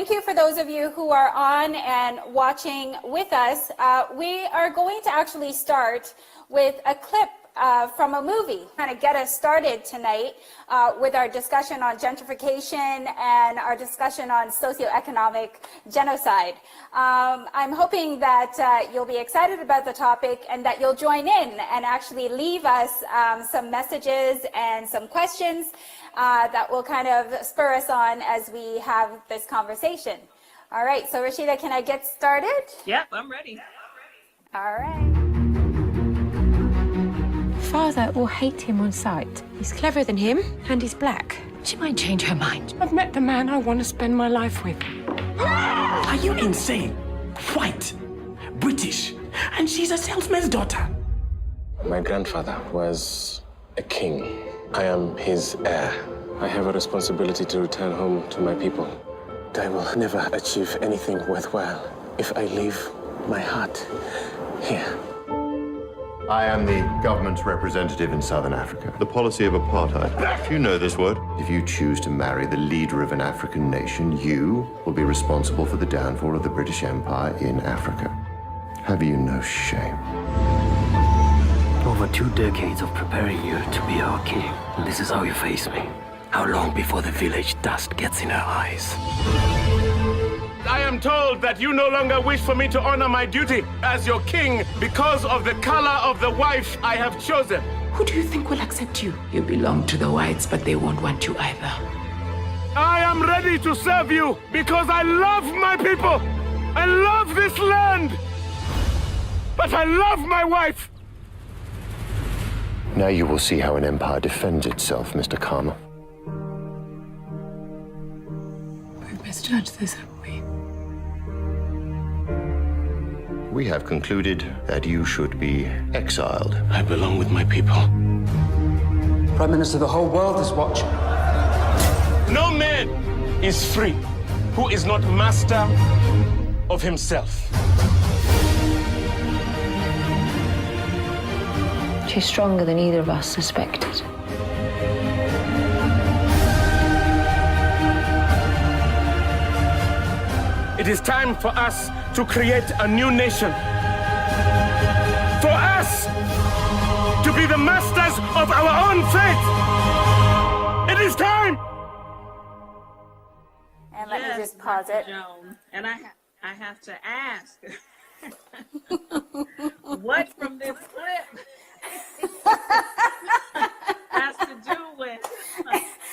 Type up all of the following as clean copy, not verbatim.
thank you for those of you who are on and watching with us. We are going to actually start with a clip from a movie, kind of get us started tonight with our discussion on gentrification and our discussion on socioeconomic genocide. I'm hoping that you'll be excited about the topic and that you'll join in and actually leave us some messages and some questions that will kind of spur us on as we have this conversation. All right, so Rasheedah, can I get started? Yep, I'm ready. All right. Father will hate him on sight. He's cleverer than him, and he's black. She might change her mind. I've met the man I want to spend my life with. Are you insane? White, British, and she's a salesman's daughter. My grandfather was a king. I am his heir. I have a responsibility to return home to my people. I will never achieve anything worthwhile if I leave my heart here. I am the government's representative in Southern Africa. The policy of apartheid. You know this word. If you choose to marry the leader of an African nation, you will be responsible for the downfall of the British Empire in Africa. Have you no shame? Over 2 decades of preparing you to be our king. And this is how you face me. How long before the village dust gets in her eyes? I am told that you no longer wish for me to honor my duty as your king because of the color of the wife I have chosen. Who do you think will accept you? You belong to the whites, but they won't want you either. I am ready to serve you because I love my people. I love this land. But I love my wife. Now you will see how an empire defends itself, Mr. Karma. We've misjudged this, haven't we? We have concluded that you should be exiled. I belong with my people. Prime Minister, the whole world is watching. No man is free who is not master of himself. She's stronger than either of us suspected. It is time for us to create a new nation. For us to be the masters of our own fate. It is time. And let me just pause it. Joan. And I have to ask, what from this clip has to do with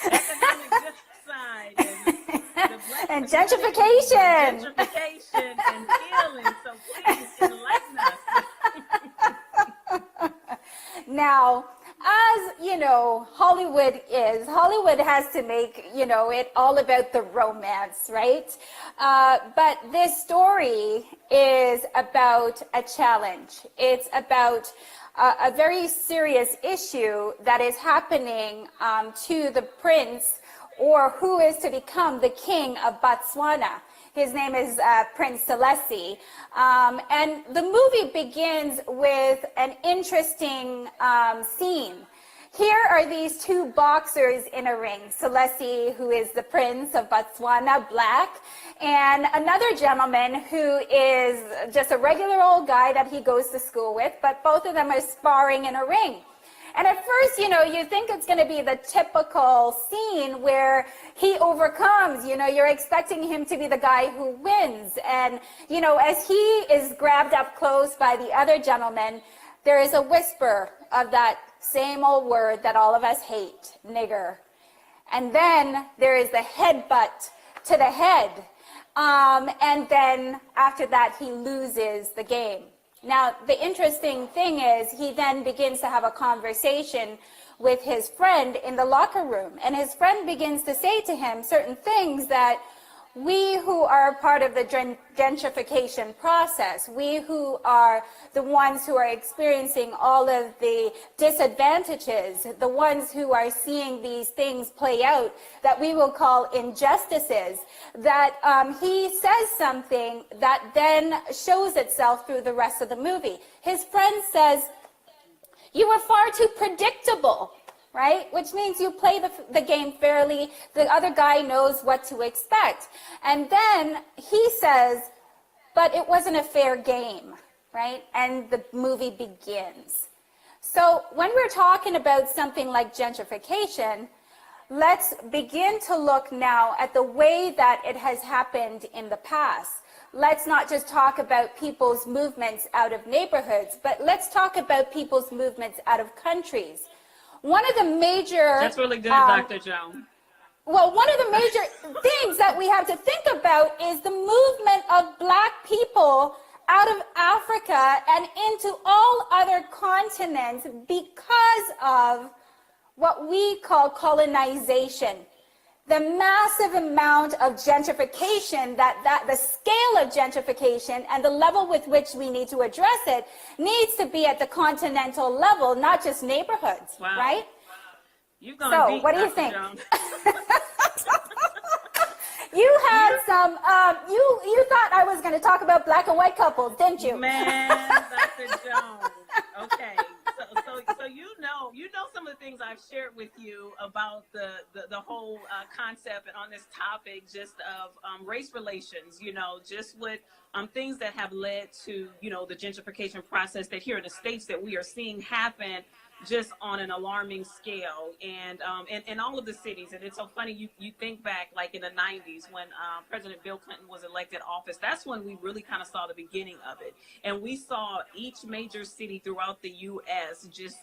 economic genocide and gentrification. Gentrification and healing. So please enlighten us. Now, as you know, Hollywood has to make, it all about the romance, right? But this story is about a challenge. It's about a very serious issue that is happening to the prince, or who is to become the king of Botswana. His name is Prince Selassie. And the movie begins with an interesting scene. Here are these 2 boxers in a ring. Selassie, who is the prince of Botswana, black, and another gentleman who is just a regular old guy that he goes to school with, but both of them are sparring in a ring. And at first, you think it's going to be the typical scene where he overcomes, you're expecting him to be the guy who wins. And, as he is grabbed up close by the other gentleman, there is a whisper of that same old word that all of us hate, nigger. And then there is the headbutt to the head. And then after that, he loses the game. Now, the interesting thing is he then begins to have a conversation with his friend in the locker room. And his friend begins to say to him certain things that we who are part of the gentrification process, we who are the ones who are experiencing all of the disadvantages, the ones who are seeing these things play out that we will call injustices, that he says something that then shows itself through the rest of the movie. His friend says, "You were far too predictable. right? Which means you play the game fairly. The other guy knows what to expect. And then he says, but it wasn't a fair game, right? And the movie begins. So when we're talking about something like gentrification, let's begin to look now at the way that it has happened in the past. Let's not just talk about people's movements out of neighborhoods, but let's talk about people's movements out of countries. One of the major... That's really good, Dr. Joan. Well, one of the major things that we have to think about is the movement of Black people out of Africa and into all other continents because of what we call colonization. The massive amount of gentrification, the scale of gentrification and the level with which we need to address it needs to be at the continental level, not just neighborhoods, wow. right? You've gone So deep, what do you Dr. think? Joan. You had some, you thought I was going to talk about black and white couples, didn't you? Man, Dr. Joan. Okay. So you know some of the things I've shared with you about the whole concept on this topic, just of race relations, just with things that have led to, the gentrification process that here in the States that we are seeing happen just on an alarming scale, and in all of the cities. And it's so funny, you think back like in the 90s when President Bill Clinton was elected office. That's when we really kind of saw the beginning of it, and we saw each major city throughout the U.S. just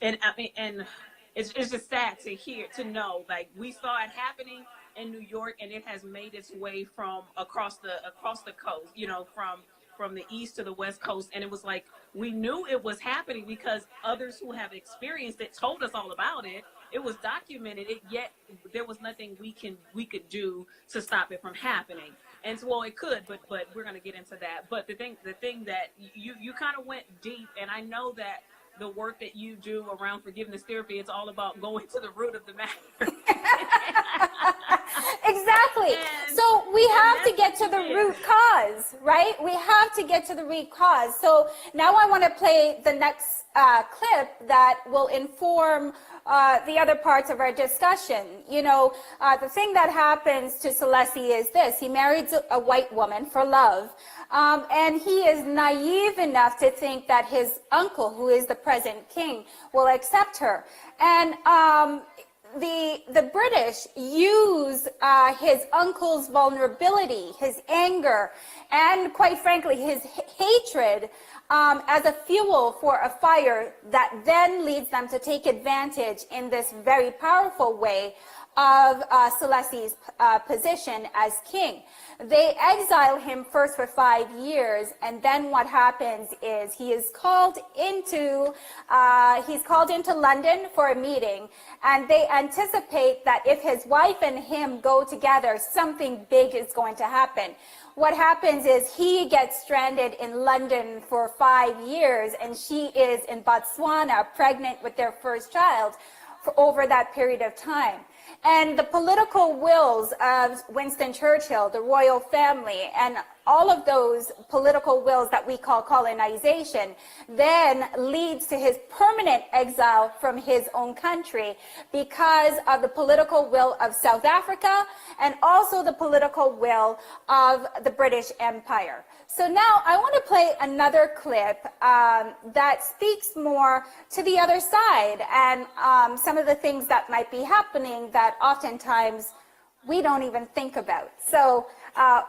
and it's just sad to know, like, we saw it happening in New York, and it has made its way from across the coast, from the east to the west coast. And it was like, we knew it was happening because others who have experienced it told us all about it. It was documented, yet there was nothing we could do to stop it from happening. And so, well, it could, but we're going to get into that. But the thing that you kind of went deep, and I know that the work that you do around forgiveness therapy, it's all about going to the root of the matter. Exactly. So we have to get to the root cause, right? We have to get to the root cause. So now I want to play the next clip that will inform the other parts of our discussion. The thing that happens to Celestia is this: he marries a white woman for love, and he is naive enough to think that his uncle, who is the present king, will accept her. And the British use his uncle's vulnerability, his anger, and quite frankly, his hatred as a fuel for a fire that then leads them to take advantage in this very powerful way of Celesti's position as king. They exile him first for 5 years, and then what happens is he is called into London for a meeting, and they anticipate that if his wife and him go together, something big is going to happen. What happens is he gets stranded in London for 5 years, and she is in Botswana, pregnant with their first child for over that period of time. And the political wills of Winston Churchill, the royal family, and all of those political wills that we call colonization then leads to his permanent exile from his own country because of the political will of South Africa and also the political will of the British Empire. So now I want to play another clip that speaks more to the other side and some of the things that might be happening that oftentimes we don't even think about. So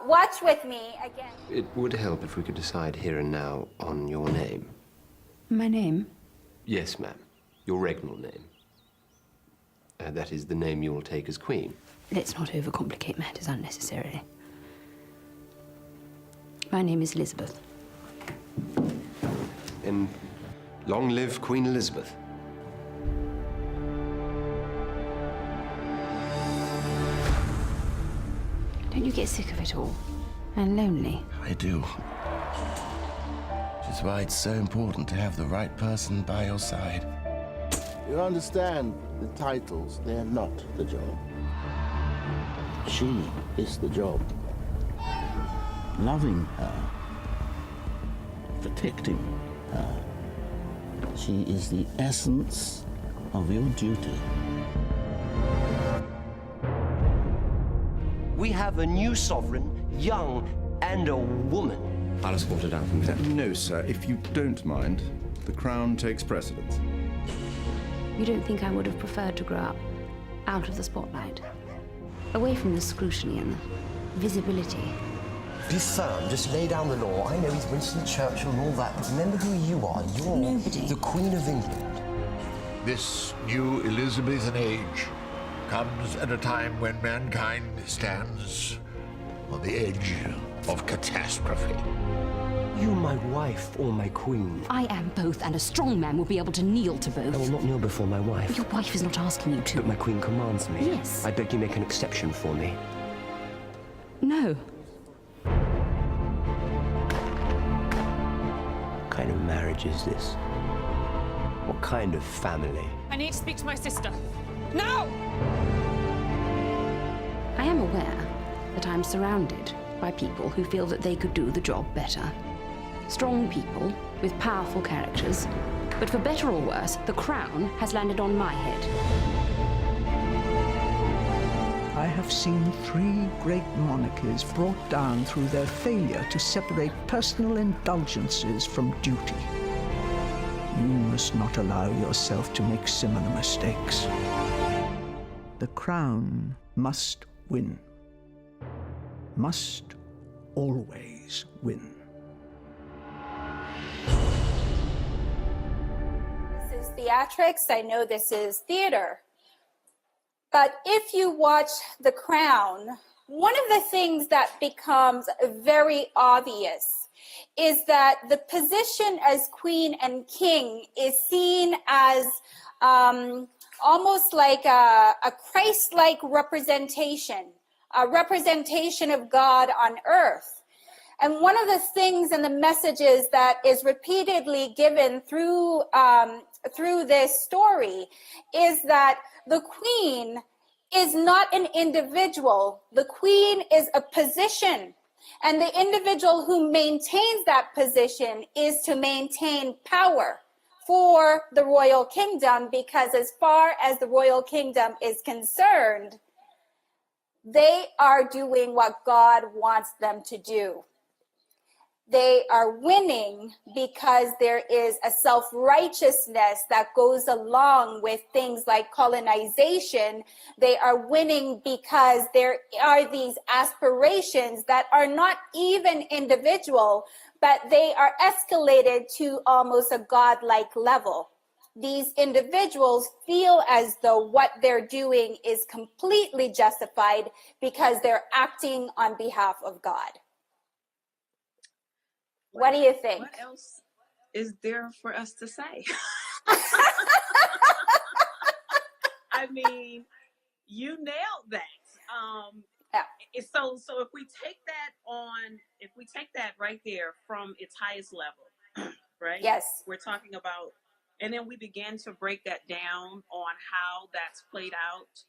watch with me again. It would help if we could decide here and now on your name. My name? Yes, ma'am. Your regnal name. That is the name you will take as queen. Let's not overcomplicate matters unnecessarily. My name is Elizabeth. And long live Queen Elizabeth. Don't you get sick of it all? And lonely? I do. Which is why it's so important to have the right person by your side. You understand, the titles, they're not the job. She is the job. Loving her, protecting her. She is the essence of your duty. We have a new sovereign, young and a woman. I'll escort her down from here. No, sir. If you don't mind, the Crown takes precedence. You don't think I would have preferred to grow up out of the spotlight? Away from the scrutiny and the visibility? Be firm, just lay down the law. I know he's Winston Churchill and all that, but remember who you are. You're Nobody. The Queen of England. This new Elizabethan age comes at a time when mankind stands on the edge of catastrophe. You my wife or my queen? I am both, and a strong man will be able to kneel to both. I will not kneel before my wife. Your wife is not asking you to. But my queen commands me. Yes. I beg you make an exception for me. No. What kind of marriage is this? What kind of family? I need to speak to my sister. Now! I am aware that I'm surrounded by people who feel that they could do the job better. Strong people with powerful characters. But for better or worse, the crown has landed on my head. I have seen 3 great monarchies brought down through their failure to separate personal indulgences from duty. You must not allow yourself to make similar mistakes. The crown must win. Must always win. This is theatrics. I know this is theater. But if you watch The Crown, one of the things that becomes very obvious is that the position as queen and king is seen as almost like a Christ-like representation, a representation of God on earth. And one of the things and the messages that is repeatedly given through this story is that the queen is not an individual. The queen is a position. And the individual who maintains that position is to maintain power for the royal kingdom, because as far as the royal kingdom is concerned, they are doing what God wants them to do. They are winning because there is a self-righteousness that goes along with things like colonization. They are winning because there are these aspirations that are not even individual, but they are escalated to almost a godlike level. These individuals feel as though what they're doing is completely justified because they're acting on behalf of God. What do you think? What else is there for us to say? I mean, you nailed that. So if we take that right there from its highest level, right? Yes. We're talking about, and then we began to break that down on how that's played out.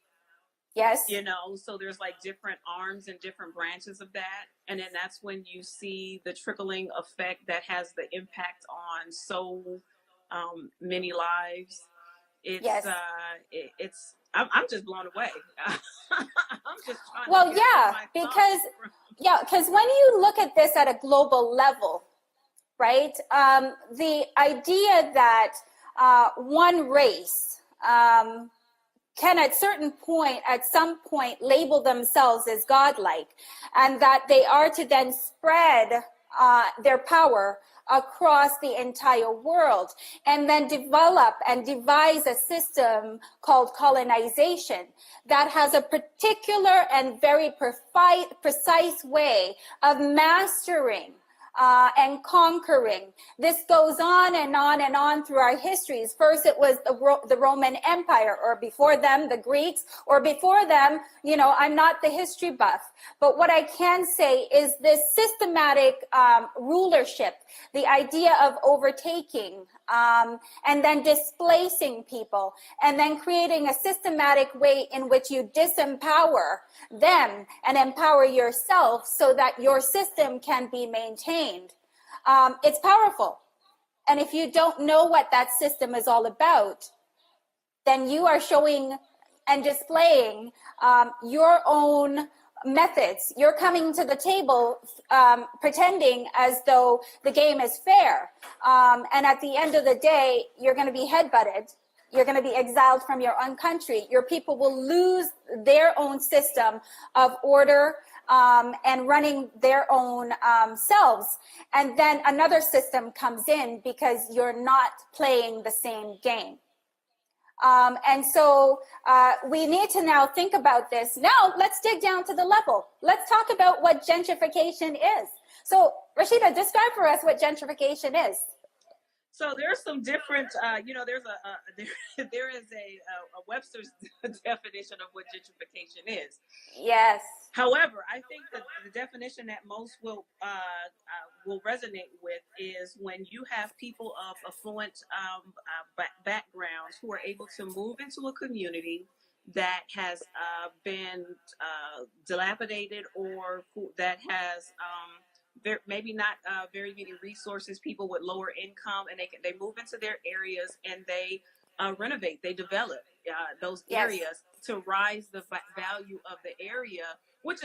Yes. You know, so there's like different arms and different branches of that. And then that's when you see the trickling effect that has the impact on so many lives. It's, yes. I'm just blown away. I'm just trying well, yeah, because when you look at this at a global level, right, the idea that one race can at some point label themselves as godlike, and that they are to then spread their power across the entire world, and then develop and devise a system called colonization that has a particular and very precise way of mastering and conquering. This goes on and on and on through our histories. First, it was the Roman Empire, or before them, the Greeks, or before them, you know, I'm not the history buff. But what I can say is this systematic rulership, the idea of overtaking and then displacing people, and then creating a systematic way in which you disempower them and empower yourself so that your system can be maintained. It's powerful. And if you don't know what that system is all about, then you are showing and displaying your own methods. You're coming to the table pretending as though the game is fair. And at the end of the day, you're going to be headbutted. You're going to be exiled from your own country. Your people will lose their own system of order and running their own selves. And then another system comes in because you're not playing the same game. And so we need to now think about this. Now let's dig down to the level. Let's talk about what gentrification is. So Rasheedah, describe for us what gentrification is. So there's some different, there's there is a Webster's definition of what gentrification is. Yes. However, I think that the definition that most will resonate with is when you have people of affluent backgrounds who are able to move into a community that has been dilapidated, or that has maybe not very many resources, people with lower income, and they move into their areas and they renovate, they develop those areas to rise the value of the area, which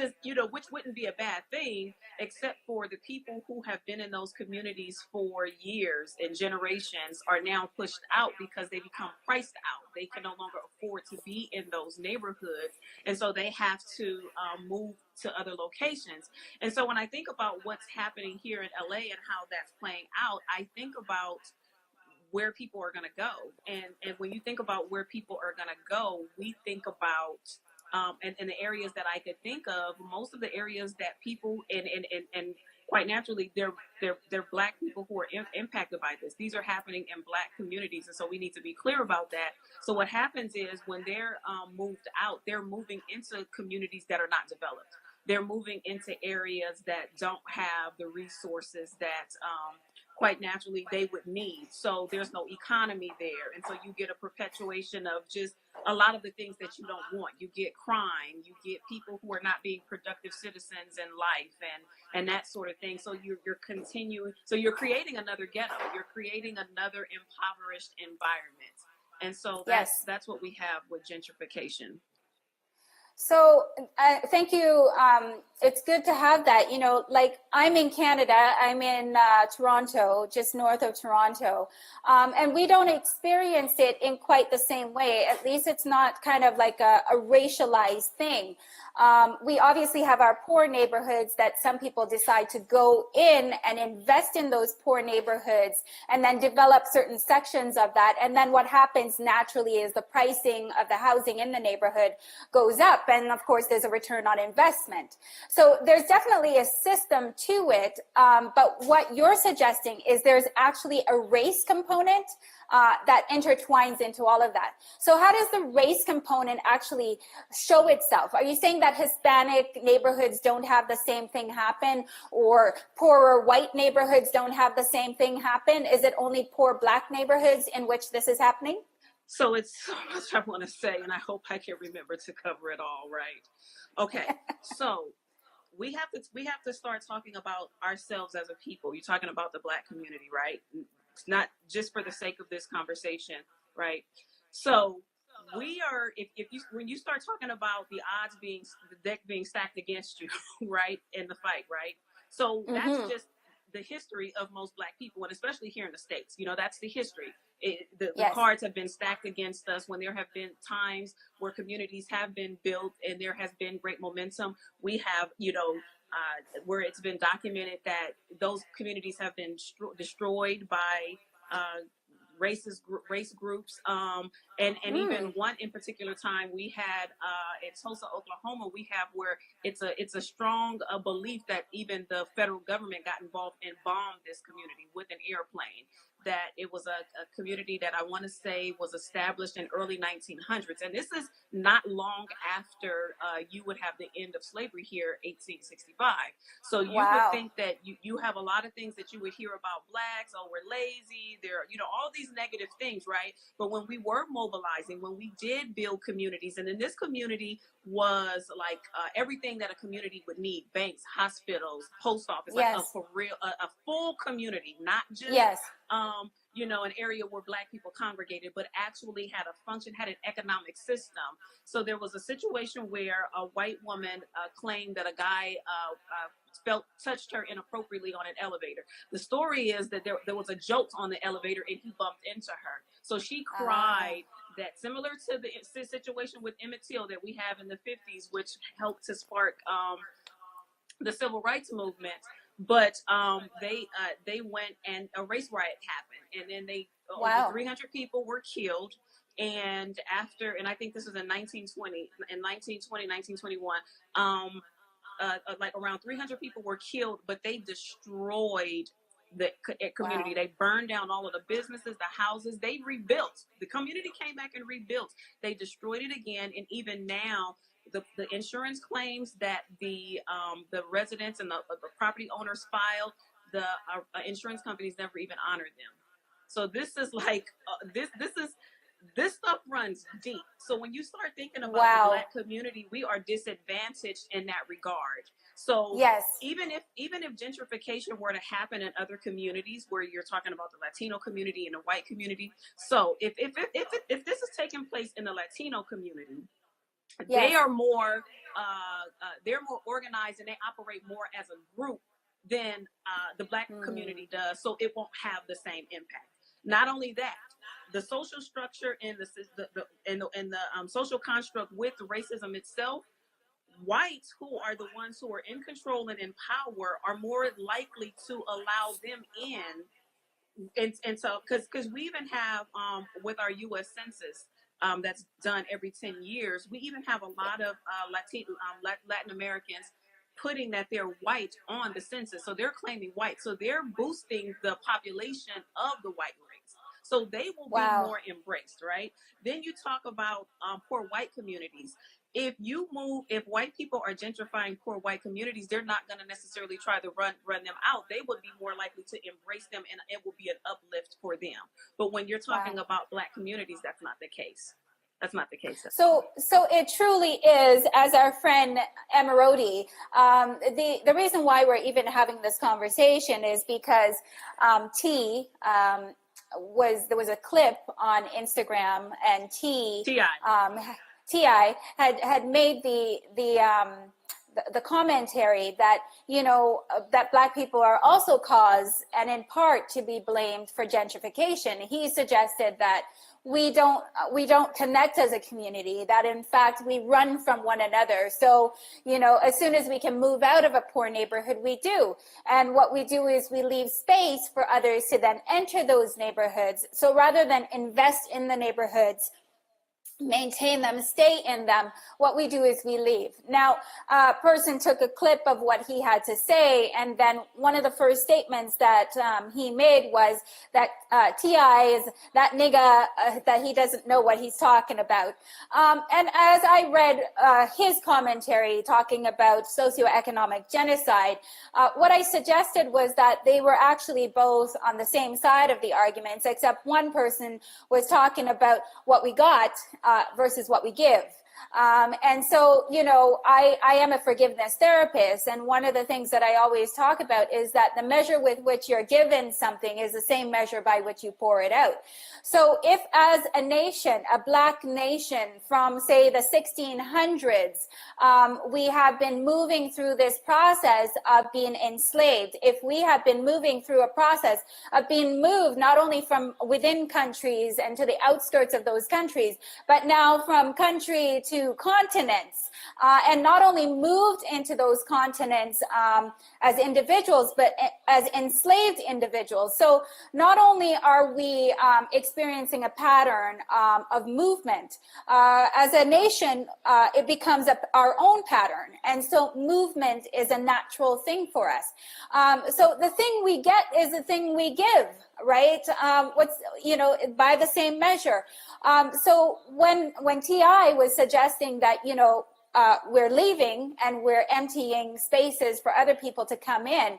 wouldn't be a bad thing, except for the people who have been in those communities for years and generations are now pushed out because they become priced out. They can no longer afford to be in those neighborhoods, and so they have to move to other locations. And so when I think about what's happening here in LA and how that's playing out, I think about where people are going to go. And when you think about where people are going to go, we think about and the areas that I could think of, most of the areas that people and quite naturally, they're Black people who are impacted by this. These are happening in Black communities, and so we need to be clear about that. So what happens is when they're moved out, they're moving into communities that are not developed. They're moving into areas that don't have the resources that quite naturally they would need. So there's no economy there. And so you get a perpetuation of just a lot of the things that you don't want. You get crime, you get people who are not being productive citizens in life and that sort of thing. So you're continuing, so you're creating another ghetto, you're creating another impoverished environment. And so that's what we have with gentrification. So thank you. It's good to have that. Like I'm in Canada, I'm in Toronto, just north of Toronto, and we don't experience it in quite the same way. At least it's not kind of like a racialized thing. We obviously have our poor neighborhoods that some people decide to go in and invest in those poor neighborhoods and then develop certain sections of that. And then what happens naturally is the pricing of the housing in the neighborhood goes up. And of course, there's a return on investment. So there's definitely a system to it. But what you're suggesting is there's actually a race component that intertwines into all of that. So how does the race component actually show itself? Are you saying that Hispanic neighborhoods don't have the same thing happen, or poorer white neighborhoods don't have the same thing happen? Is it only poor Black neighborhoods in which this is happening? So it's so much I want to say, and I hope I can remember to cover it all, right? Okay, so we have to start talking about ourselves as a people. You're talking about the Black community, right? Not just for the sake of this conversation, right? So we are, when you start talking about the odds being, the deck being stacked against you, right, in the fight, right? So that's just the history of most Black people, and especially here in the States, that's the history. The cards have been stacked against us when there have been times where communities have been built and there has been great momentum. We have, where it's been documented that those communities have been destroyed by race groups, and even one in particular time we had in Tulsa, Oklahoma, we have where it's a strong belief that even the federal government got involved and bombed this community with an airplane. That it was a community that I want to say was established in early 1900s. And this is not long after you would have the end of slavery here, 1865. So you would think that you have a lot of things that you would hear about Blacks, oh, we're lazy, they're, all these negative things, right? But when we were mobilizing, when we did build communities, and then this community was like everything that a community would need: banks, hospitals, post office, like a full community, not just an area where Black people congregated, but actually had a function, had an economic system. So there was a situation where a white woman claimed that a guy touched her inappropriately on an elevator. The story is that there was a jolt on the elevator and he bumped into her. So she cried that, similar to the situation with Emmett Till that we have in the 50s, which helped to spark the civil rights movement. But they went and a race riot happened, and then over 300 people were killed. And I think this was in 1921, like around 300 people were killed, but they destroyed the community. They burned down all of the businesses, the houses. They rebuilt. The community came back and rebuilt. They destroyed it again, and even now, the insurance claims that the residents and the property owners filed, the insurance companies never even honored them. So this is like this stuff runs deep. So when you start thinking about the Black community, we are disadvantaged in that regard. So even if gentrification were to happen in other communities where you're talking about the Latino community and the white community, so if this is taking place in the Latino community, they are more they're more organized and they operate more as a group than the Black community does. So it won't have the same impact. Not only that, the social structure and the social construct with racism itself, whites who are the ones who are in control and in power are more likely to allow them in. And so because we even have with our U.S. Census that's done every 10 years, we even have a lot of Latin Americans putting that they're white on the census. So they're claiming white. So they're boosting the population of the white race. So they will be more embraced, right? Then you talk about poor white communities. If white people are gentrifying poor white communities, they're not going to necessarily try to run them out. They would be more likely to embrace them, and it will be an uplift for them. But when you're talking about Black communities, that's not the case. That's not the case. So it truly is, as our friend Emirati, the reason why we're even having this conversation is because there was a clip on Instagram, and T.I. had made the commentary that, that Black people are also cause and in part to be blamed for gentrification. He suggested that we don't connect as a community, that in fact we run from one another. So, as soon as we can move out of a poor neighborhood, we do. And what we do is we leave space for others to then enter those neighborhoods. So rather than invest in the neighborhoods, maintain them, stay in them, what we do is we leave. Now, a person took a clip of what he had to say, and then one of the first statements that he made was that T.I. is that nigga, that he doesn't know what he's talking about. And as I read his commentary talking about socio-economic genocide, what I suggested was that they were actually both on the same side of the arguments, except one person was talking about what we got versus what we give. And so, I am a forgiveness therapist. And one of the things that I always talk about is that the measure with which you're given something is the same measure by which you pour it out. So if as a nation, a Black nation from, say, the 1600s, we have been moving through this process of being enslaved, if we have been moving through a process of being moved not only from within countries and to the outskirts of those countries, but now from country to continents, and not only moved into those continents as individuals, but as enslaved individuals. So not only are we experiencing a pattern of movement, as a nation, it becomes our own pattern. And so movement is a natural thing for us. So the thing we get is the thing we give, right? By the same measure. So when T.I. was suggesting that, we're leaving and we're emptying spaces for other people to come in,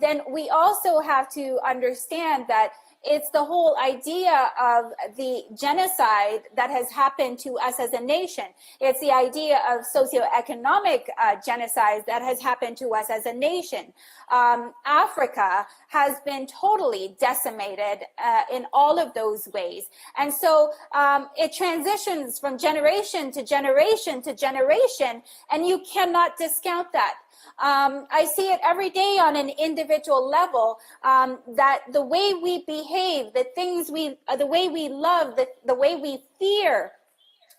then we also have to understand that, It's the whole idea of the genocide that has happened to us as a nation. It's the idea of socio-economic genocide that has happened to us as a nation. Africa has been totally decimated in all of those ways. And so it transitions from generation to generation to generation, and you cannot discount that. I see it every day on an individual level, that the way we behave, the way we love, the way we fear,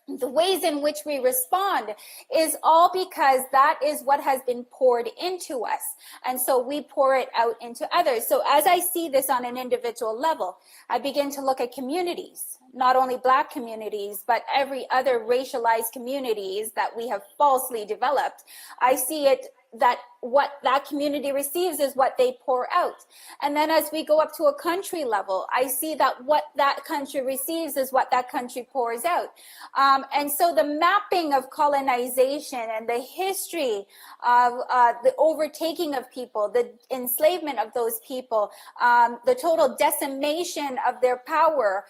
the ways in which we respond is all because that is what has been poured into us. And so we pour it out into others. So as I see this on an individual level, I begin to look at communities, not only Black communities, but every other racialized communities that we have falsely developed. I see it that what that community receives is what they pour out. And then as we go up to a country level, I see that what that country receives is what that country pours out. And so the mapping of colonization and the history of the overtaking of people, the enslavement of those people, the total decimation of their power,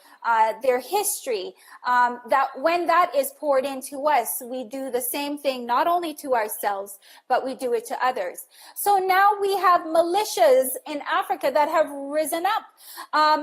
their history, that when that is poured into us, we do the same thing, not only to ourselves, but we do it to others. So now we have militias in Africa that have risen up.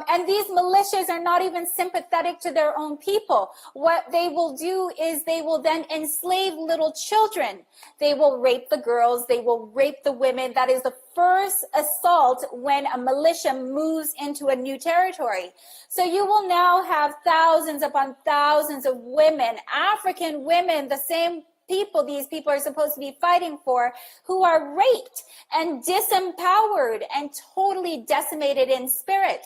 And these militias are not even sympathetic to their own people. What they will do is they will then enslave little children. They will rape the girls. They will rape the women. That is the first assault when a militia moves into a new territory. So you will now have thousands upon thousands of women, African women, the same people these people are supposed to be fighting for, who are raped and disempowered and totally decimated in spirit.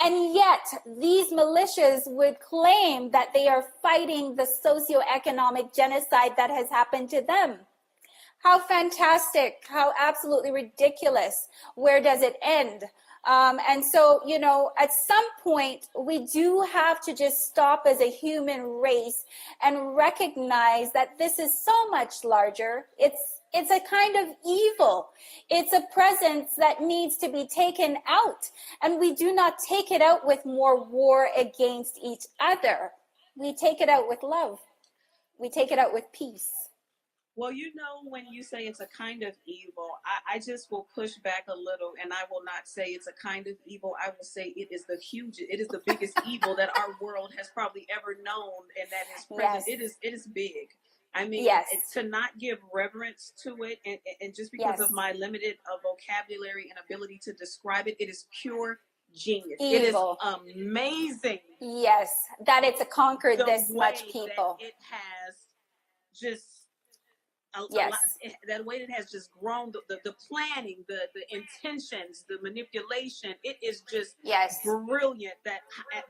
And yet these militias would claim that they are fighting the socio-economic genocide that has happened to them. How fantastic, how absolutely ridiculous. Where does it end? And so, you know, at some point, we do have to just stop as a human race and recognize that this is so much larger. It's a kind of evil. It's a presence that needs to be taken out. And we do not take it out with more war against each other. We take it out with love. We take it out with peace. Well, you know, when you say it's a kind of evil, I just will push back a little, and I will not say it's a kind of evil. I will say it is the biggest evil that our world has probably ever known, and that is present. Yes. It is big. I mean, yes. To not give reverence to it, and just because of my limited vocabulary and ability to describe it, it is pure genius. Evil. It is amazing. Yes, that it's conquered this much people. It has just a lot, that way it has just grown, the planning, the intentions, the manipulation. It is just brilliant that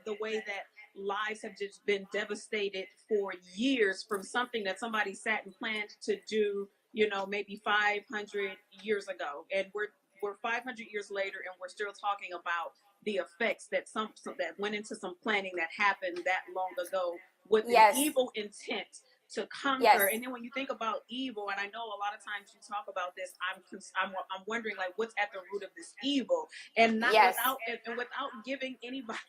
the way that lives have just been devastated for years from something that somebody sat and planned to do, you know, maybe 500 years ago. And we're 500 years later, and we're still talking about the effects that that went into some planning that happened that long ago with an evil intent to conquer. And then when you think about evil, and I know a lot of times you talk about this, I'm wondering, like, what's at the root of this evil, and not without giving anybody,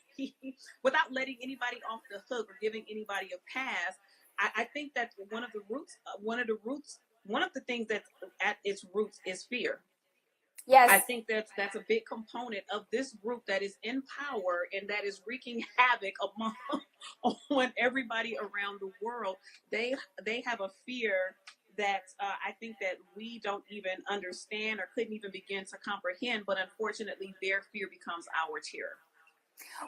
without letting anybody off the hook or giving anybody a pass. I think that one of the things that's at its roots is fear. Yes. I think that's a big component of this group that is in power and that is wreaking havoc on everybody around the world. They have a fear that I think that we don't even understand or couldn't even begin to comprehend, but unfortunately their fear becomes our terror.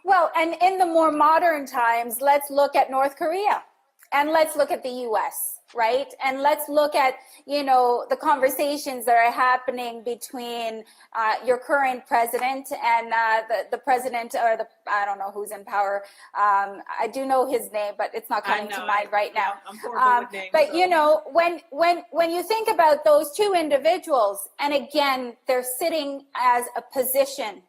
Well, and in the more modern times, let's look at North Korea and let's look at the US. Right? And let's look at, you know, the conversations that are happening between your current president and the president, or I don't know who's in power. I do know his name, but it's not coming to mind right now. I'm horrible with names. But, you know, when you think about those two individuals, and again, they're sitting as a position,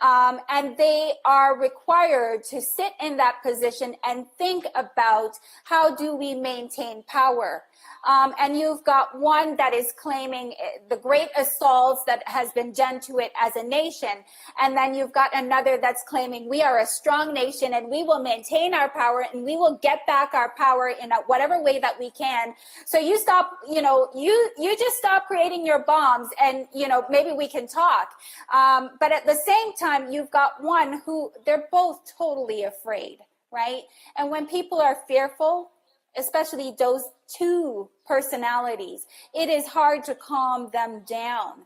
And they are required to sit in that position and think about how do we maintain power. And you've got one that is claiming the great assaults that has been done to it as a nation. And then you've got another that's claiming we are a strong nation and we will maintain our power and we will get back our power in whatever way that we can. So you stop, you just stop creating your bombs and, maybe we can talk. But at the same time, you've got one who they're both totally afraid, right? And when people are fearful, especially those two personalities, it is hard to calm them down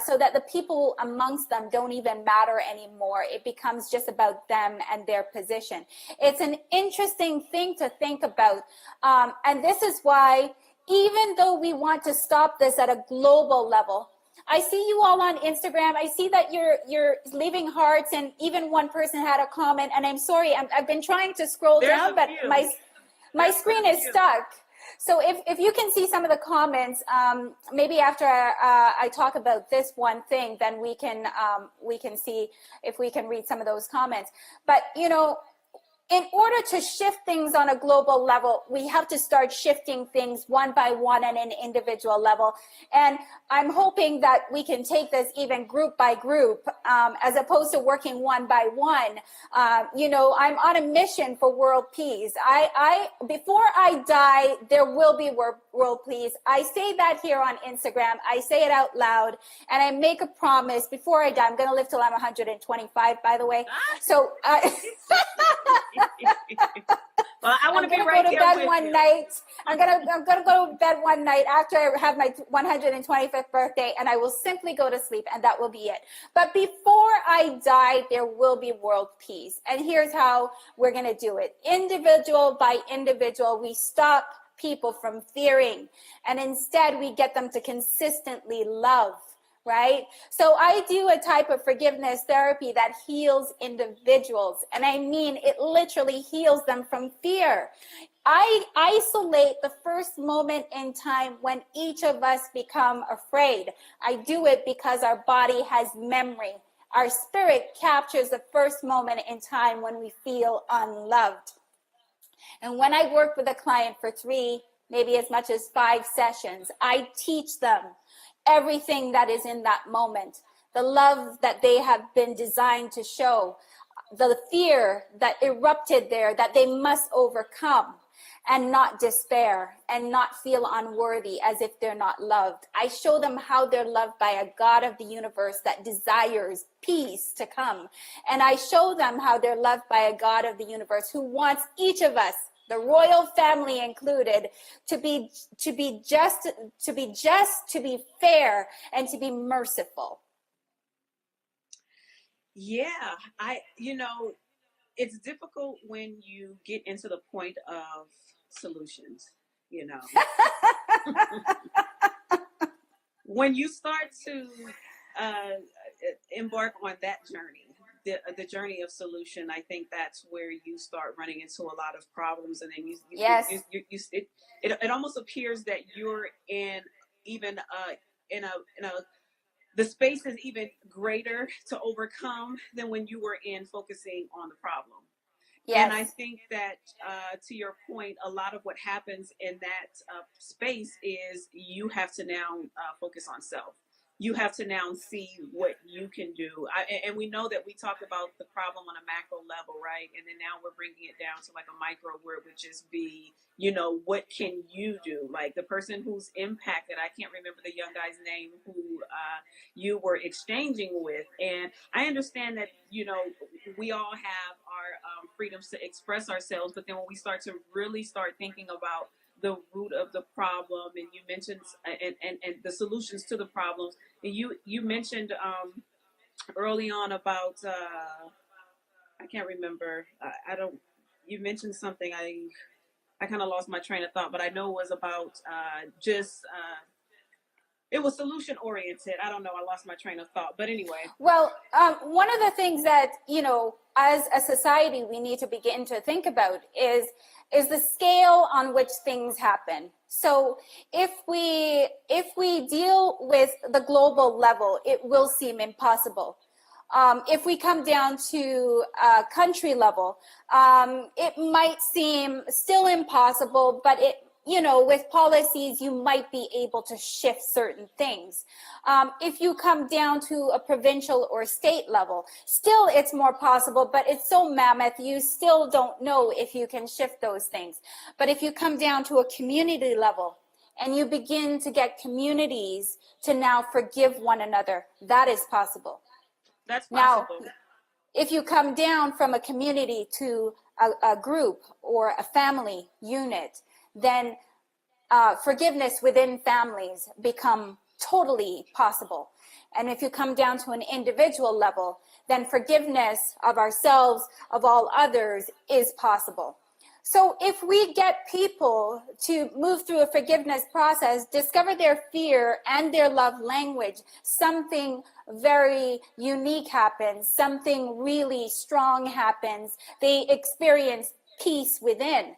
so that the people amongst them don't even matter anymore. It becomes just about them and their position. It's an interesting thing to think about. And this is why, even though we want to stop this at a global level, I see you all on Instagram. I see that you're leaving hearts, and even one person had a comment. And I'm sorry, I've been trying to scroll down, but my screen is stuck. So if you can see some of the comments, maybe after I talk about this one thing, then we can see if we can read some of those comments. But in order to shift things on a global level, we have to start shifting things one by one on an individual level. And I'm hoping that we can take this even group by group, as opposed to working one by one. I'm on a mission for world peace. Before I die, there will be world peace. I say that here on Instagram. I say it out loud, and I make a promise before I die. I'm going to live till I'm 125, by the way. So, well, I want to be right there with you. I'm gonna go to bed one night after I have my 125th birthday, and I will simply go to sleep, and that will be it. But before I die, there will be world peace. And here's how we're gonna do it. Individual by individual, we stop people from fearing, and instead we get them to consistently love. Right? So I do a type of forgiveness therapy that heals individuals. And I mean, it literally heals them from fear. I isolate the first moment in time when each of us become afraid. I do it because our body has memory. Our spirit captures the first moment in time when we feel unloved. And when I work with a client for 3, maybe as much as 5 sessions, I teach them everything that is in that moment, the love that they have been designed to show, the fear that erupted there that they must overcome, and not despair and not feel unworthy as if they're not loved. I show them how they're loved by a God of the universe that desires peace to come. And I show them how they're loved by a God of the universe who wants each of us, the royal family included, to be just, to be fair, and to be merciful. Yeah, it's difficult when you get into the point of solutions, when you start to embark on that journey. The journey of solution, I think that's where you start running into a lot of problems, and then it almost appears that you're in even the space is even greater to overcome than when you were in focusing on the problem. Yes. And I think that to your point, a lot of what happens in that space is you have to now focus on self. You have to now see what you can do. And we know that we talk about the problem on a macro level, right? And then now we're bringing it down to like a micro where it would just be, what can you do? Like the person who's impacted, I can't remember the young guy's name who you were exchanging with. And I understand that, we all have our freedoms to express ourselves. But then when we start to really start thinking about the root of the problem, and you mentioned and the solutions to the problems, and you mentioned early on about I can't remember, you mentioned something, I kind of lost my train of thought, but I know it was about it was solution oriented. I don't know, I lost my train of thought, but anyway. Well, one of the things that as a society we need to begin to think about is the scale on which things happen. So if we deal with the global level, it will seem impossible. If we come down to country level, it might seem still impossible, but with policies, you might be able to shift certain things. If you come down to a provincial or state level, still it's more possible, but it's so mammoth, you still don't know if you can shift those things. But if you come down to a community level, and you begin to get communities to now forgive one another, that is possible. That's possible. Now, if you come down from a community to a group or a family unit, then forgiveness within families become totally possible. And if you come down to an individual level, then forgiveness of ourselves, of all others, is possible. So if we get people to move through a forgiveness process, discover their fear and their love language, something very unique happens, something really strong happens, they experience peace within.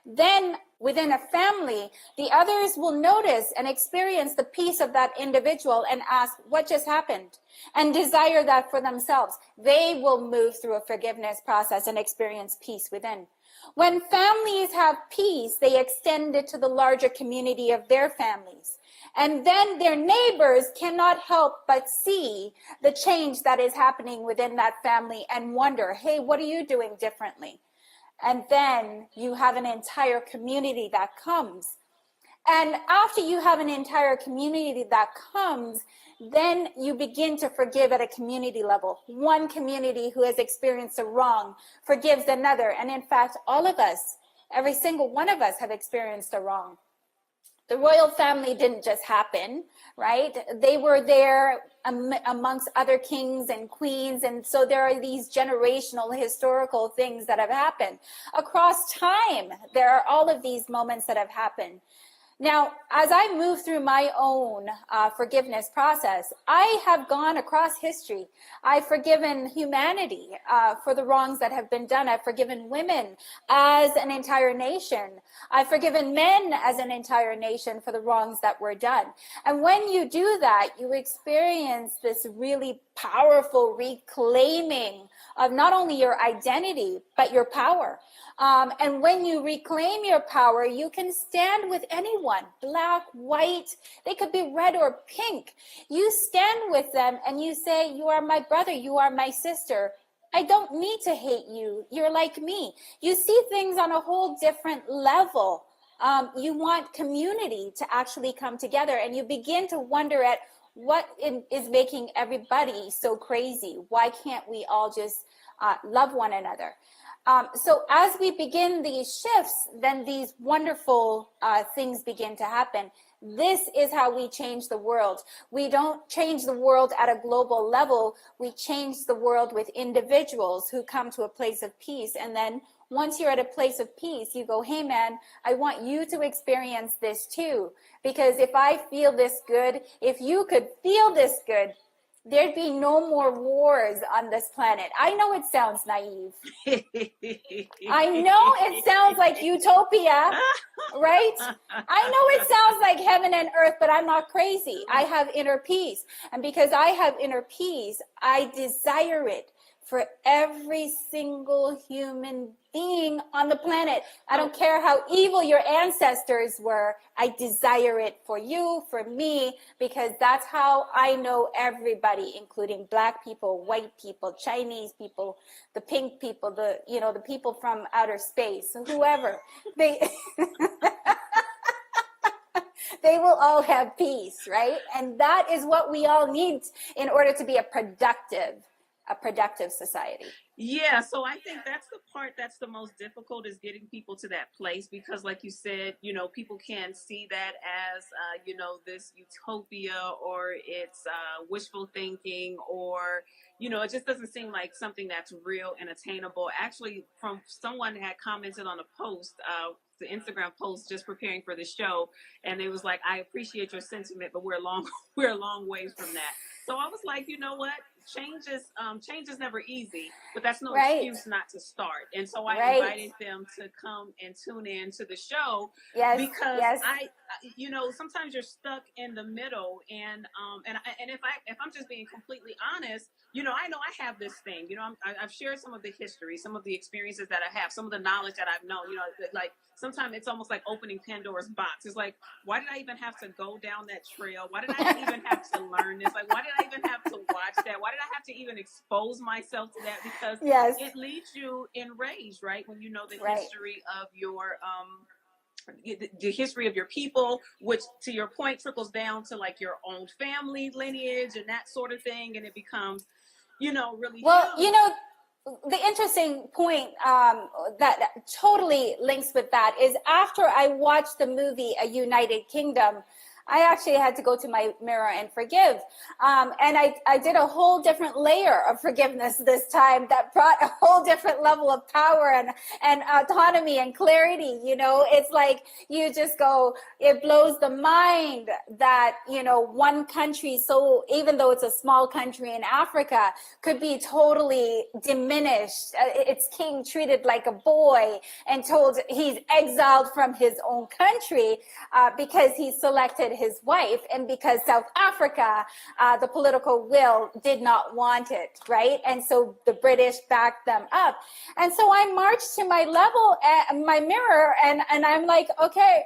Then within a family, the others will notice and experience the peace of that individual and ask, what just happened? And desire that for themselves. They will move through a forgiveness process and experience peace within. When families have peace, they extend it to the larger community of their families. And then their neighbors cannot help but see the change that is happening within that family and wonder, hey, what are you doing differently? And then you have an entire community that comes. And after you have an entire community that comes, then you begin to forgive at a community level. One community who has experienced a wrong forgives another. And in fact, all of us, every single one of us have experienced a wrong. The royal family didn't just happen, right? They were there amongst other kings and queens. And so there are these generational historical things that have happened. Across time, there are all of these moments that have happened. Now, as I move through my own forgiveness process, I have gone across history. I've forgiven humanity for the wrongs that have been done. I've forgiven women as an entire nation. I've forgiven men as an entire nation for the wrongs that were done. And when you do that, you experience this really powerful reclaiming of not only your identity, but your power. And when you reclaim your power, you can stand with anyone, black, white, they could be red or pink. You stand with them and you say, you are my brother, you are my sister. I don't need to hate you. You're like me. You see things on a whole different level. You want community to actually come together, and you begin to wonder at what is making everybody so crazy. Why can't we all just love one another? So as we begin these shifts, then these wonderful things begin to happen. This is how we change the world. We don't change the world at a global level. We change the world with individuals who come to a place of peace. And then once you're at a place of peace, you go, hey man, I want you to experience this too. Because if I feel this good, if you could feel this good, there'd be no more wars on this planet. I know it sounds naive. I know it sounds like utopia, right? I know it sounds like heaven and earth, but I'm not crazy. I have inner peace. And because I have inner peace, I desire it for every single human being on the planet. I don't care how evil your ancestors were. I desire it for you, for me, because that's how I know everybody, including black people, white people, Chinese people, the pink people, the people from outer space, whoever. They will all have peace, right? And that is what we all need in order to be a productive society. Yeah, so I think that's the part that's the most difficult, is getting people to that place, because like you said, people can see that as, this utopia, or it's wishful thinking, or, it just doesn't seem like something that's real and attainable. Actually, from someone had commented on a post, the Instagram post, just preparing for the show, and it was like, I appreciate your sentiment, but we're a long ways from that. So I was like, you know what? Change is never easy, but that's no excuse not to start. And so I invited them to come and tune in to the show, because you know, sometimes you're stuck in the middle, and if I'm just being completely honest, you know I have this thing, you know, I've shared some of the history, some of the experiences that I have, some of the knowledge that I've known, you know, like sometimes it's almost like opening Pandora's box. It's like, why did I even have to go down that trail? Why did I even have to learn this? Like, why did I even have to watch that? Why did I have to even expose myself to that? Because it leaves you enraged, right? When you know the history of your the history of your people, which to your point trickles down to like your own family lineage and that sort of thing, and it becomes, you know, really well huge. you know, the interesting point that totally links with that is after I watched the movie A United Kingdom, I actually had to go to my mirror and forgive. And I did a whole different layer of forgiveness this time that brought a whole different level of power and autonomy and clarity. You know, it's like you just go, it blows the mind that, you know, one country, so even though it's a small country in Africa, could be totally diminished. Its king treated like a boy and told he's exiled from his own country because he selected his wife, and because South Africa, the political will did not want it, right? And so the British backed them up. And so I marched to my level, my mirror, and I'm like, okay,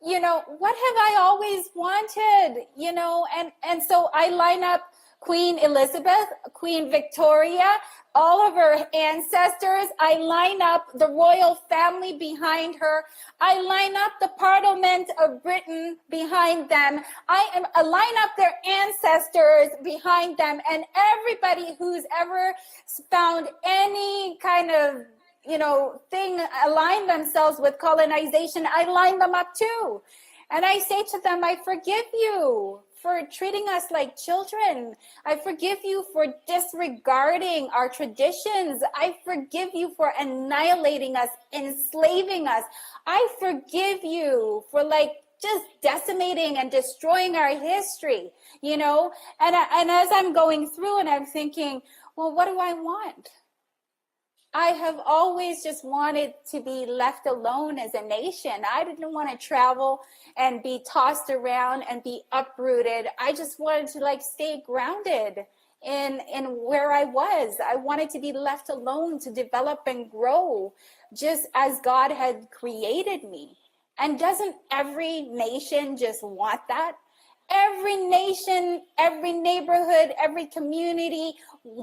you know, what have I always wanted, you know? And so I line up Queen Elizabeth, Queen Victoria, all of her ancestors. I line up the royal family behind her. I line up the Parliament of Britain behind them. I line up their ancestors behind them, and everybody who's ever found any kind of, you know, thing align themselves with colonization, I line them up too. And I say to them, I forgive you for treating us like children. I forgive you for disregarding our traditions. I forgive you for annihilating us, enslaving us. I forgive you for like just decimating and destroying our history, you know? And as I'm going through and I'm thinking, well, what do I want? I have always just wanted to be left alone as a nation. I didn't want to travel and be tossed around and be uprooted. I just wanted to like stay grounded in where I was. I wanted to be left alone to develop and grow just as God had created me. And doesn't every nation just want that? Every nation, every neighborhood, every community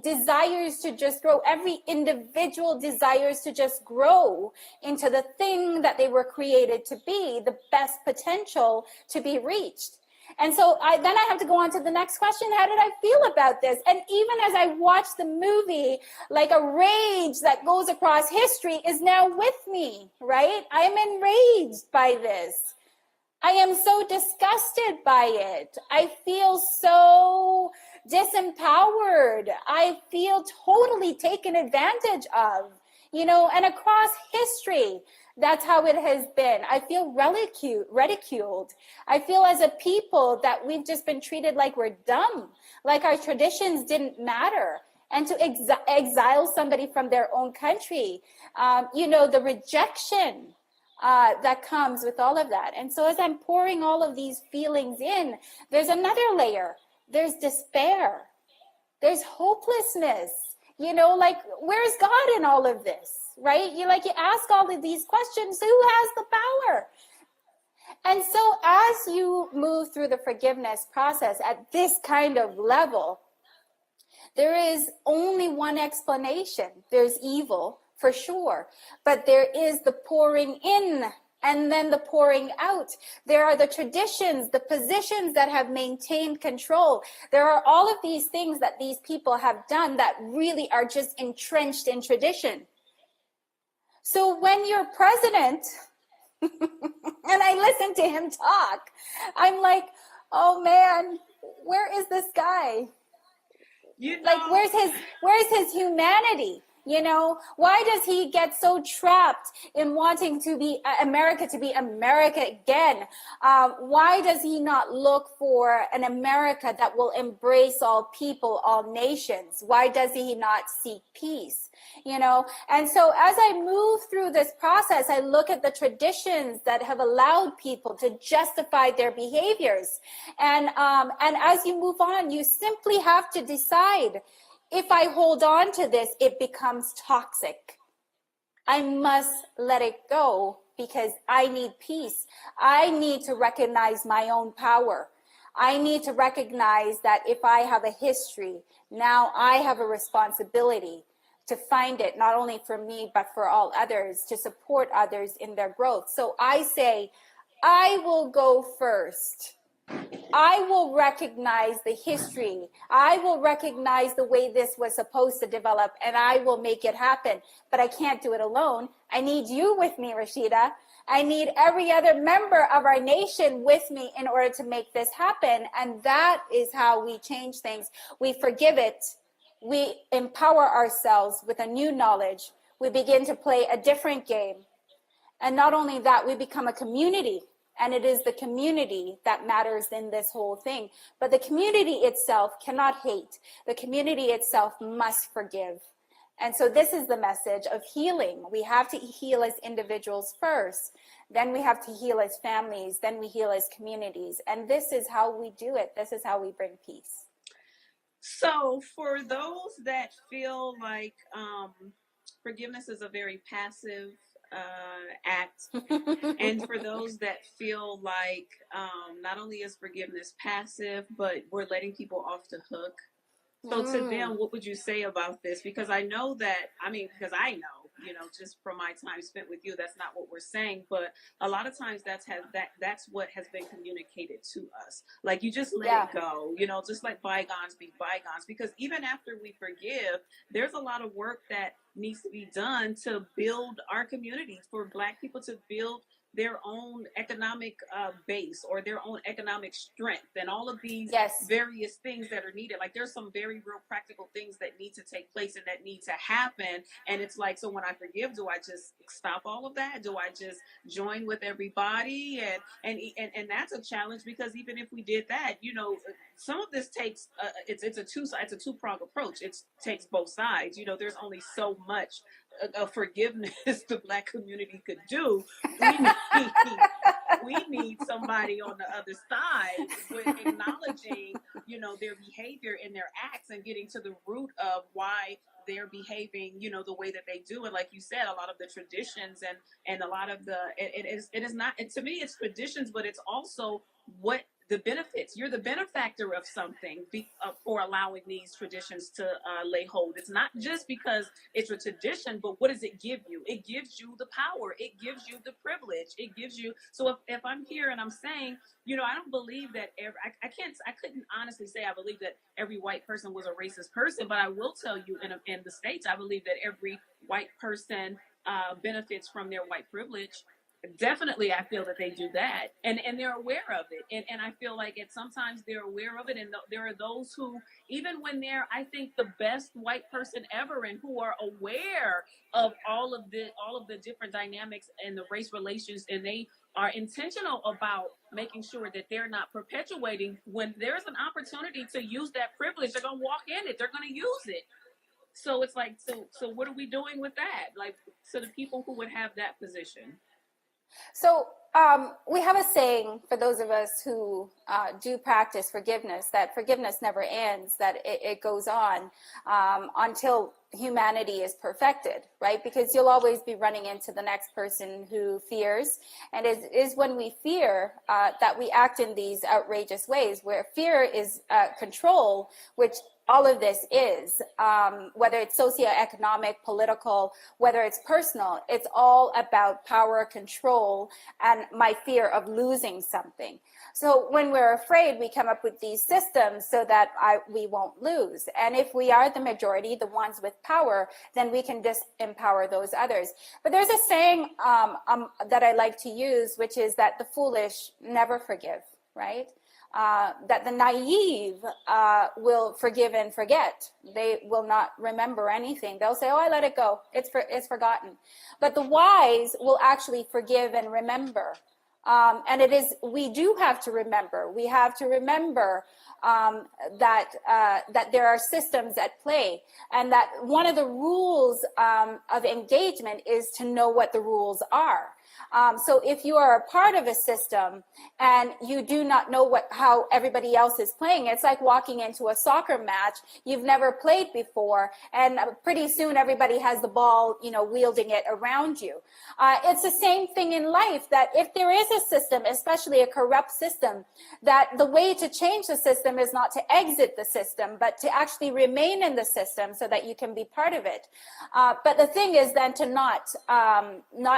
desires to just grow. Every individual desires to just grow into the thing that they were created to be, the best potential to be reached. And so then I have to go on to the next question. How did I feel about this? And even as I watch the movie, like a rage that goes across history is now with me, right? I am enraged by this. I am so disgusted by it. I feel so disempowered. I feel totally taken advantage of, you know, and across history, that's how it has been. I feel ridiculed. I feel as a people that we've just been treated like we're dumb, like our traditions didn't matter. And to exile somebody from their own country, you know, the rejection that comes with all of that. And so as I'm pouring all of these feelings in, there's another layer. There's despair. There's hopelessness. You know, like, where's God in all of this, right? You ask all of these questions, who has the power? And so as you move through the forgiveness process at this kind of level, there is only one explanation. There's evil, for sure, but there is the pouring in and then the pouring out. There are the traditions, the positions that have maintained control. There are all of these things that these people have done that really are just entrenched in tradition. So when you're president, and I listen to him talk, I'm like, oh man, where is this guy? You know, like, where's his humanity? You know, why does he get so trapped in wanting to be America again? Why does he not look for an America that will embrace all people, all nations? Why does he not seek peace? You know, and so as I move through this process, I look at the traditions that have allowed people to justify their behaviors. And as you move on, you simply have to decide, if I hold on to this, it becomes toxic. I must let it go because I need peace. I need to recognize my own power. I need to recognize that if I have a history, now I have a responsibility to find it, not only for me, but for all others, to support others in their growth. So I say, I will go first. I will recognize the history. I will recognize the way this was supposed to develop, and I will make it happen. But I can't do it alone. I need you with me, Rasheedah. I need every other member of our nation with me in order to make this happen. And that is how we change things. We forgive it. We empower ourselves with a new knowledge. We begin to play a different game. And not only that, we become a community. And it is the community that matters in this whole thing. But the community itself cannot hate. The community itself must forgive. And so this is the message of healing. We have to heal as individuals first. Then we have to heal as families. Then we heal as communities. And this is how we do it. This is how we bring peace. So for those that feel like forgiveness is a very passive act, and for those that feel like not only is forgiveness passive, but we're letting people off the hook. So to them, what would you say about this? Because I know that, because I know, just from my time spent with you, that's not what we're saying. But a lot of times that's what has been communicated to us. Like, you just let it go, just let bygones be bygones. Because even after we forgive, there's a lot of work that needs to be done to build our communities, for Black people to build their own economic base or their own economic strength, and all of these various things that are needed. Like, there's some very real practical things that need to take place and that need to happen. And it's like, so when I forgive, do I just stop all of that? Do I just join with everybody? And that's a challenge, because even if we did that, some of this takes it's a two-pronged approach. It takes both sides. There's only so much of forgiveness the Black community could do. We need somebody on the other side with acknowledging, their behavior and their acts, and getting to the root of why they're behaving, the way that they do. And like you said, a lot of the traditions and a lot of it is not, and to me, it's traditions, but it's also what the benefits. You're the benefactor of something for allowing these traditions to lay hold. It's not just because it's a tradition, but what does it give you? It gives you the power. It gives you the privilege. It gives you. So if I'm here and I'm saying, I don't believe that I couldn't honestly say I believe that every white person was a racist person, but I will tell you in the States, I believe that every white person benefits from their white privilege. Definitely, I feel that they do that, and they're aware of it, and I feel like sometimes they're aware of it, and there are those who, even when they're, I think, the best white person ever, and who are aware of all of the different dynamics and the race relations, and they are intentional about making sure that they're not perpetuating. When there's an opportunity to use that privilege, they're gonna walk in it. They're gonna use it. So it's like, so what are we doing with that? Like, so the people who would have that position. So we have a saying, for those of us who do practice forgiveness, that forgiveness never ends, that it goes on until humanity is perfected, right? Because you'll always be running into the next person who fears. And it is when we fear that we act in these outrageous ways, where fear is control, which all of this is, whether it's socioeconomic, political, whether it's personal, it's all about power, control, and my fear of losing something. So when we're afraid, we come up with these systems so that we won't lose. And if we are the majority, the ones with power, then we can disempower those others. But there's a saying that I like to use, which is that the foolish never forgive, right? that the naive will forgive and forget. They will not remember anything. They'll say, oh, I let it go. It's forgotten. But the wise will actually forgive and remember. And we do have to remember. We have to remember that there are systems at play, and that one of the rules of engagement is to know what the rules are. So if you are a part of a system and you do not know how everybody else is playing, it's like walking into a soccer match you've never played before, and pretty soon everybody has the ball, wielding it around you. It's the same thing in life, that if there is a system, especially a corrupt system, that the way to change the system is not to exit the system, but to actually remain in the system so that you can be part of it. But the thing is then to not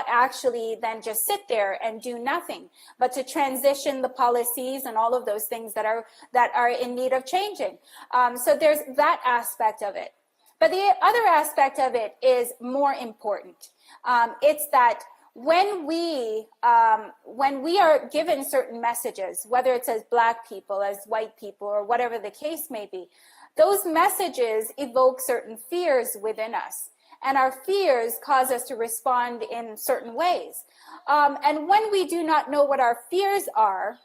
actually then just sit there and do nothing, but to transition the policies and all of those things that are in need of changing. So there's that aspect of it. But the other aspect of it is more important. It's that when we are given certain messages, whether it's as Black people, as white people, or whatever the case may be, those messages evoke certain fears within us. And our fears cause us to respond in certain ways. And when we do not know what our fears are,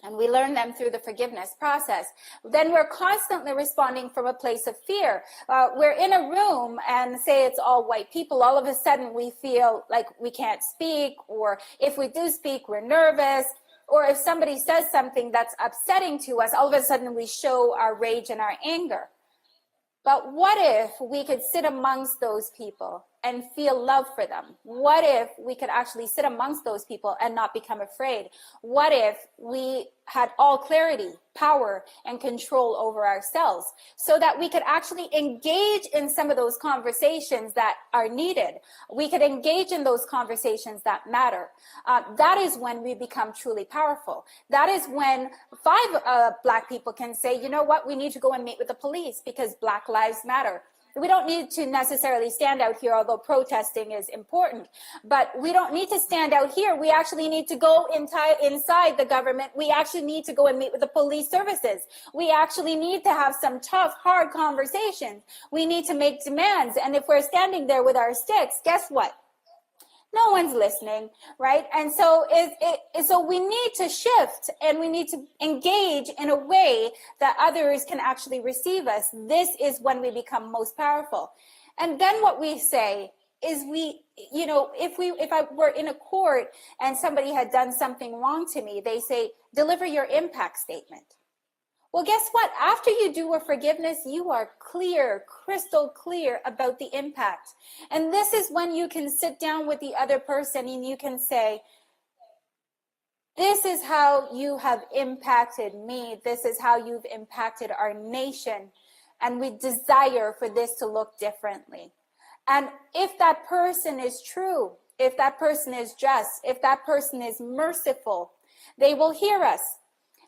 and we learn them through the forgiveness process, then we're constantly responding from a place of fear. We're in a room and say it's all white people. All of a sudden we feel like we can't speak, or if we do speak, we're nervous. Or if somebody says something that's upsetting to us, all of a sudden we show our rage and our anger. But what if we could sit amongst those people and feel love for them? What if we could actually sit amongst those people and not become afraid? What if we had all clarity, power, and control over ourselves, so that we could actually engage in some of those conversations that are needed? We could engage in those conversations that matter. That is when we become truly powerful. That is when 5 Black people can say, you know what, we need to go and meet with the police because Black lives matter. We don't need to necessarily stand out here, although protesting is important, but we don't need to stand out here. We actually need to go inside the government. We actually need to go and meet with the police services. We actually need to have some tough, hard conversations. We need to make demands. And if we're standing there with our sticks, guess what? No one's listening, right? And so so we need to shift, and we need to engage in a way that others can actually receive us. This is when we become most powerful. And then what we say is if I were in a court and somebody had done something wrong to me, they say, deliver your impact statement. Well, guess what? After you do a forgiveness, you are clear, crystal clear about the impact. And this is when you can sit down with the other person and you can say, this is how you have impacted me. This is how you've impacted our nation. And we desire for this to look differently. And if that person is true, if that person is just, if that person is merciful, they will hear us.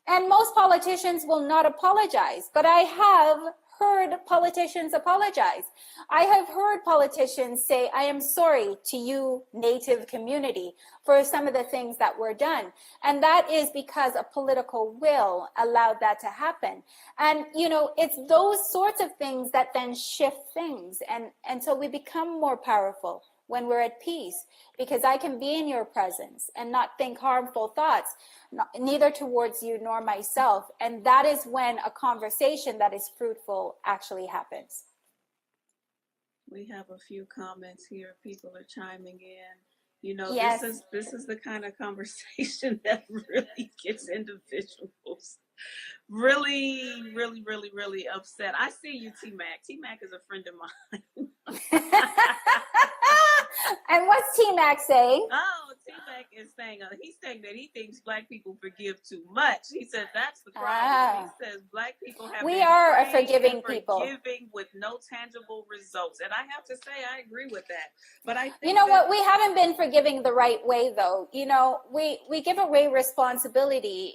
And most politicians will not apologize, but I have heard politicians apologize. I have heard politicians say, I am sorry to you, Native community, for some of the things that were done. And that is because a political will allowed that to happen. And, it's those sorts of things that then shift things. And so we become more powerful when we're at peace, because I can be in your presence and not think harmful thoughts, neither towards you nor myself. And that is when a conversation that is fruitful actually happens. We have a few comments here. People are chiming in. Yes. This is the kind of conversation that really gets individuals really, really, really, really upset. I see you, T-Mac. T-Mac is a friend of mine. And what's T-Mac saying? Oh, T-Mac is saying, he's saying that he thinks Black people forgive too much. He said that's the problem. He says Black people have we been are a forgiving people. Forgiving with no tangible results. And I have to say, I agree with that. But I think what? We haven't been forgiving the right way, though. We give away responsibility.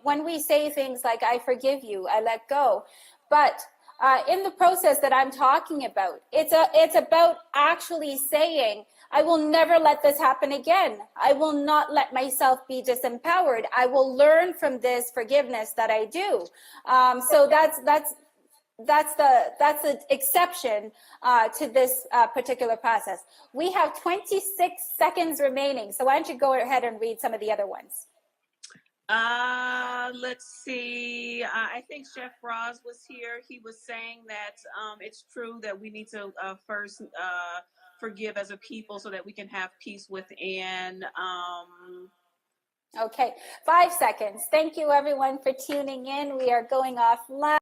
When we say things like, I forgive you, I let go. But in the process that I'm talking about. It's about actually saying, I will never let this happen again. I will not let myself be disempowered. I will learn from this forgiveness that I do. So that's the exception to this particular process. We have 26 seconds remaining. So why don't you go ahead and read some of the other ones? Let's see. I think Chef Roz was here. He was saying that it's true that we need to first forgive as a people so that we can have peace within. Okay, 5 seconds. Thank you everyone for tuning in. We are going offline.